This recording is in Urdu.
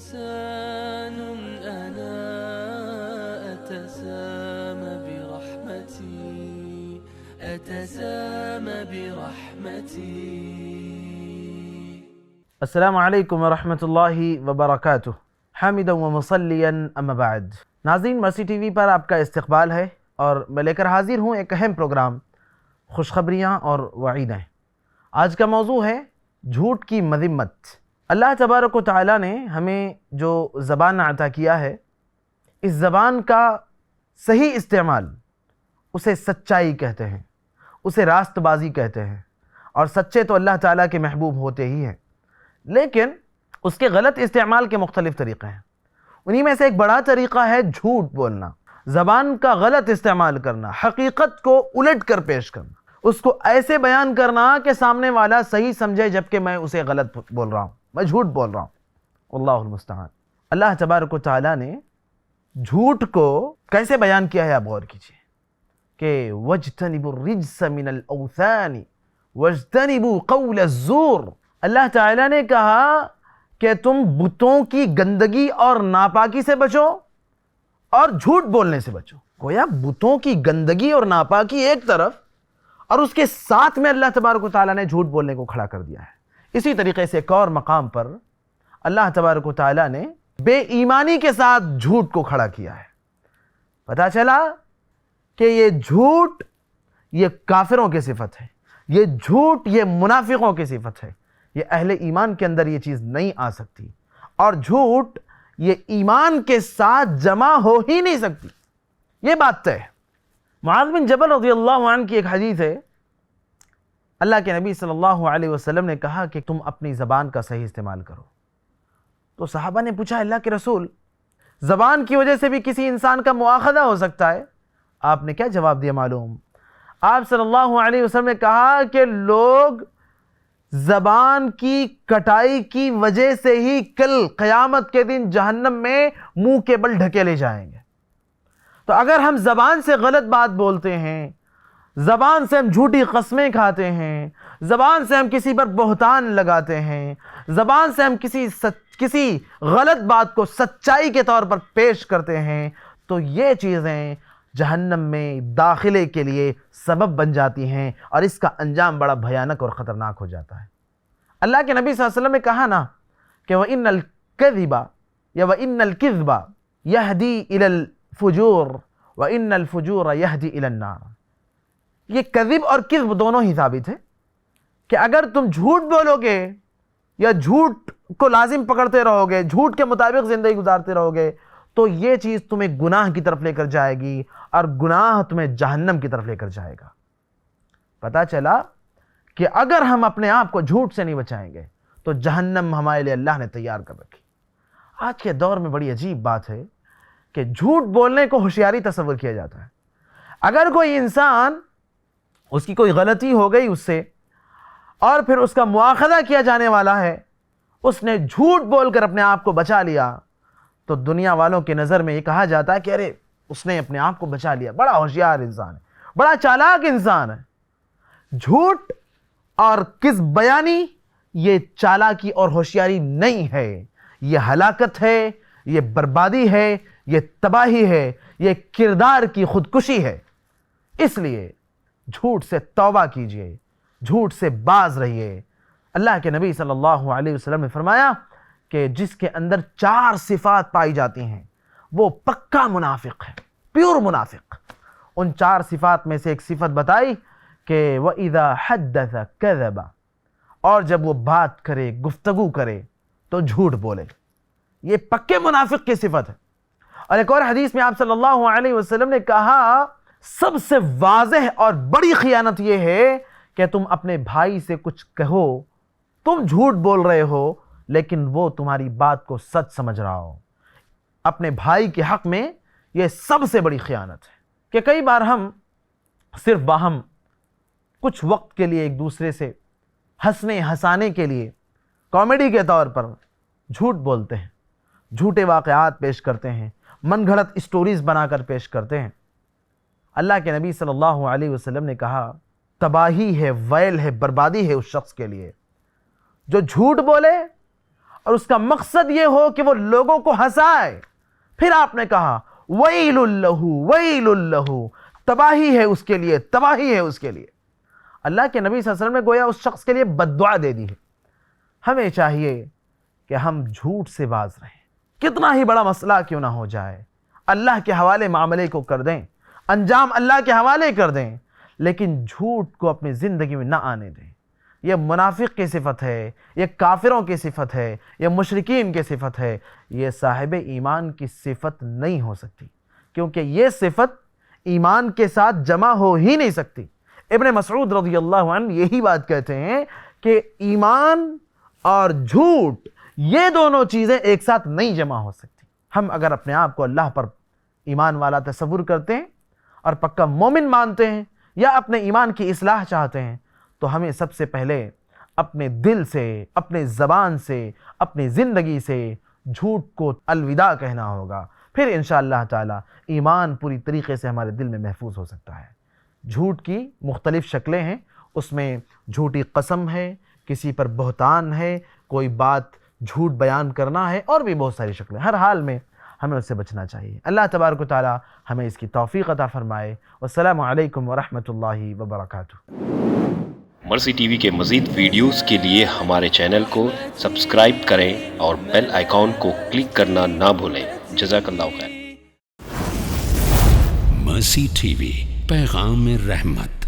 إنسان أنا أتسامى برحمتي. السلام علیکم ورحمۃ اللہ وبرکاتہ. حامدا و مصلیا اما بعد. ناظرین، مرسی ٹی وی پر آپ کا استقبال ہے اور میں لے کر حاضر ہوں ایک اہم پروگرام، خوشخبریاں اور وعیدیں. آج کا موضوع ہے جھوٹ کی مذمت. اللہ تبارک و تعالیٰ نے ہمیں جو زبان عطا کیا ہے، اس زبان کا صحیح استعمال اسے سچائی کہتے ہیں، اسے راست بازی کہتے ہیں، اور سچے تو اللہ تعالیٰ کے محبوب ہوتے ہی ہیں. لیکن اس کے غلط استعمال کے مختلف طریقے ہیں. انہی میں سے ایک بڑا طریقہ ہے جھوٹ بولنا، زبان کا غلط استعمال کرنا، حقیقت کو الٹ کر پیش کرنا، اس کو ایسے بیان کرنا کہ سامنے والا صحیح سمجھے جبکہ میں اسے غلط بول رہا ہوں، میں جھوٹ بول رہا ہوں. اللہ المستعان. اللہ تبارک و تعالیٰ نے جھوٹ کو کیسے بیان کیا ہے آپ غور کیجئے کہ وَاجْتَنِبُوا الرِّجْسَ مِنَ الْأَوْثَانِ وَاجْتَنِبُوا قَوْلَ الزُّورِ. اللہ تعالیٰ نے کہا کہ تم بتوں کی گندگی اور ناپاکی سے بچو اور جھوٹ بولنے سے بچو. گویا بتوں کی گندگی اور ناپاکی ایک طرف، اور اس کے ساتھ میں اللہ تبارک و تعالیٰ نے جھوٹ بولنے کو کھڑا کر دیا ہے. اسی طریقے سے ایک اور مقام پر اللہ تبارک و تعالیٰ نے بے ایمانی کے ساتھ جھوٹ کو کھڑا کیا ہے. پتہ چلا کہ یہ جھوٹ یہ کافروں کی صفت ہے، یہ جھوٹ یہ منافقوں کی صفت ہے، یہ اہل ایمان کے اندر یہ چیز نہیں آ سکتی، اور جھوٹ یہ ایمان کے ساتھ جمع ہو ہی نہیں سکتی. یہ بات طے ہے. معاذ بن جبل رضی اللہ عنہ کی ایک حدیث ہے، اللہ کے نبی صلی اللہ علیہ وسلم نے کہا کہ تم اپنی زبان کا صحیح استعمال کرو. تو صحابہ نے پوچھا، اللہ کے رسول، زبان کی وجہ سے بھی کسی انسان کا مواخذہ ہو سکتا ہے؟ آپ نے کیا جواب دیا معلوم؟ آپ صلی اللہ علیہ وسلم نے کہا کہ لوگ زبان کی کٹائی کی وجہ سے ہی کل قیامت کے دن جہنم میں منہ کے بل ڈھکیلے جائیں گے. تو اگر ہم زبان سے غلط بات بولتے ہیں، زبان سے ہم جھوٹی قسمیں کھاتے ہیں، زبان سے ہم کسی پر بہتان لگاتے ہیں، زبان سے ہم کسی غلط بات کو سچائی کے طور پر پیش کرتے ہیں، تو یہ چیزیں جہنم میں داخلے کے لیے سبب بن جاتی ہیں، اور اس کا انجام بڑا بھیانک اور خطرناک ہو جاتا ہے. اللہ کے نبی صلی اللہ علیہ وسلم نے کہا نا کہ وَإِنَّ الْكَذِبَ یا وَإِنَّ الْكِذْبَ يَهْدِي إِلَى الْفُجُورِ وَإِنَّ الْفُجُورَ يَهْدِي إِلَى النَّارِ. یہ کذب اور کذب دونوں ہی ثابت ہے کہ اگر تم جھوٹ بولو گے یا جھوٹ کو لازم پکڑتے رہو گے، جھوٹ کے مطابق زندگی گزارتے رہو گے، تو یہ چیز تمہیں گناہ کی طرف لے کر جائے گی، اور گناہ تمہیں جہنم کی طرف لے کر جائے گا. پتہ چلا کہ اگر ہم اپنے آپ کو جھوٹ سے نہیں بچائیں گے تو جہنم ہمارے لیے اللہ نے تیار کر رکھی. آج کے دور میں بڑی عجیب بات ہے کہ جھوٹ بولنے کو ہوشیاری تصور کیا جاتا ہے. اگر کوئی انسان، اس کی کوئی غلطی ہو گئی اس سے، اور پھر اس کا مواخذہ کیا جانے والا ہے، اس نے جھوٹ بول کر اپنے آپ کو بچا لیا، تو دنیا والوں کی نظر میں یہ کہا جاتا ہے کہ ارے اس نے اپنے آپ کو بچا لیا، بڑا ہوشیار انسان ہے، بڑا چالاک انسان ہے. جھوٹ اور کذب بیانی یہ چالاکی اور ہوشیاری نہیں ہے، یہ ہلاکت ہے، یہ بربادی ہے، یہ تباہی ہے، یہ کردار کی خودکشی ہے. اس لیے جھوٹ سے توبہ کیجئے، جھوٹ سے باز رہیے. اللہ کے نبی صلی اللہ علیہ وسلم نے فرمایا کہ جس کے اندر 4 صفات پائی جاتی ہیں وہ پکا منافق ہے، پیور منافق. ان 4 صفات میں سے ایک صفت بتائی کہ وَإِذَا حَدَّثَ كَذَبَ، اور جب وہ بات کرے، گفتگو کرے تو جھوٹ بولے. یہ پکے منافق کی صفت ہے. اور ایک اور حدیث میں آپ صلی اللہ علیہ وسلم نے کہا سب سے واضح اور بڑی خیانت یہ ہے کہ تم اپنے بھائی سے کچھ کہو، تم جھوٹ بول رہے ہو لیکن وہ تمہاری بات کو سچ سمجھ رہا ہو. اپنے بھائی کے حق میں یہ سب سے بڑی خیانت ہے کہ کئی بار ہم صرف باہم کچھ وقت کے لیے ایک دوسرے سے ہنسنے ہنسانے کے لیے کامیڈی کے طور پر جھوٹ بولتے ہیں، جھوٹے واقعات پیش کرتے ہیں، من گھڑت اسٹوریز بنا کر پیش کرتے ہیں. اللہ کے نبی صلی اللہ علیہ وسلم نے کہا تباہی ہے، ویل ہے، بربادی ہے اس شخص کے لیے جو جھوٹ بولے اور اس کا مقصد یہ ہو کہ وہ لوگوں کو ہنسائے. پھر آپ نے کہا ویل لہ ویل لہ، تباہی ہے اس کے لیے، تباہی ہے اس کے لیے. اللہ کے نبی صلی اللہ علیہ وسلم نے گویا اس شخص کے لیے بد دعا دے دی ہے. ہمیں چاہیے کہ ہم جھوٹ سے باز رہیں، کتنا ہی بڑا مسئلہ کیوں نہ ہو جائے، اللہ کے حوالے معاملے کو کر دیں، انجام اللہ کے حوالے کر دیں، لیکن جھوٹ کو اپنی زندگی میں نہ آنے دیں. یہ منافق کی صفت ہے، یہ کافروں کی صفت ہے، یہ مشرکین کی صفت ہے. یہ صاحب ایمان کی صفت نہیں ہو سکتی، کیونکہ یہ صفت ایمان کے ساتھ جمع ہو ہی نہیں سکتی. ابن مسعود رضی اللہ عنہ یہی بات کہتے ہیں کہ ایمان اور جھوٹ یہ دونوں چیزیں ایک ساتھ نہیں جمع ہو سکتی. ہم اگر اپنے آپ کو اللہ پر ایمان والا تصور کرتے ہیں اور پکا مومن مانتے ہیں یا اپنے ایمان کی اصلاح چاہتے ہیں، تو ہمیں سب سے پہلے اپنے دل سے، اپنے زبان سے، اپنی زندگی سے جھوٹ کو الوداع کہنا ہوگا. پھر انشاءاللہ تعالی ایمان پوری طریقے سے ہمارے دل میں محفوظ ہو سکتا ہے. جھوٹ کی مختلف شکلیں ہیں، اس میں جھوٹی قسم ہے، کسی پر بہتان ہے، کوئی بات جھوٹ بیان کرنا ہے، اور بھی بہت ساری شکلیں. ہر حال میں ہمیں اس سے بچنا چاہیے. اللہ تبارک و تعالی ہمیں اس کی توفیق عطا فرمائے. والسلام علیکم ورحمۃ اللہ وبرکاتہ. مرسی ٹی وی کے مزید ویڈیوز کے لیے ہمارے چینل کو سبسکرائب کریں اور بیل آئیکن کو کلک کرنا نہ بھولیں. جزاک اللہ خیر. مرسی ٹی وی، پیغام رحمت.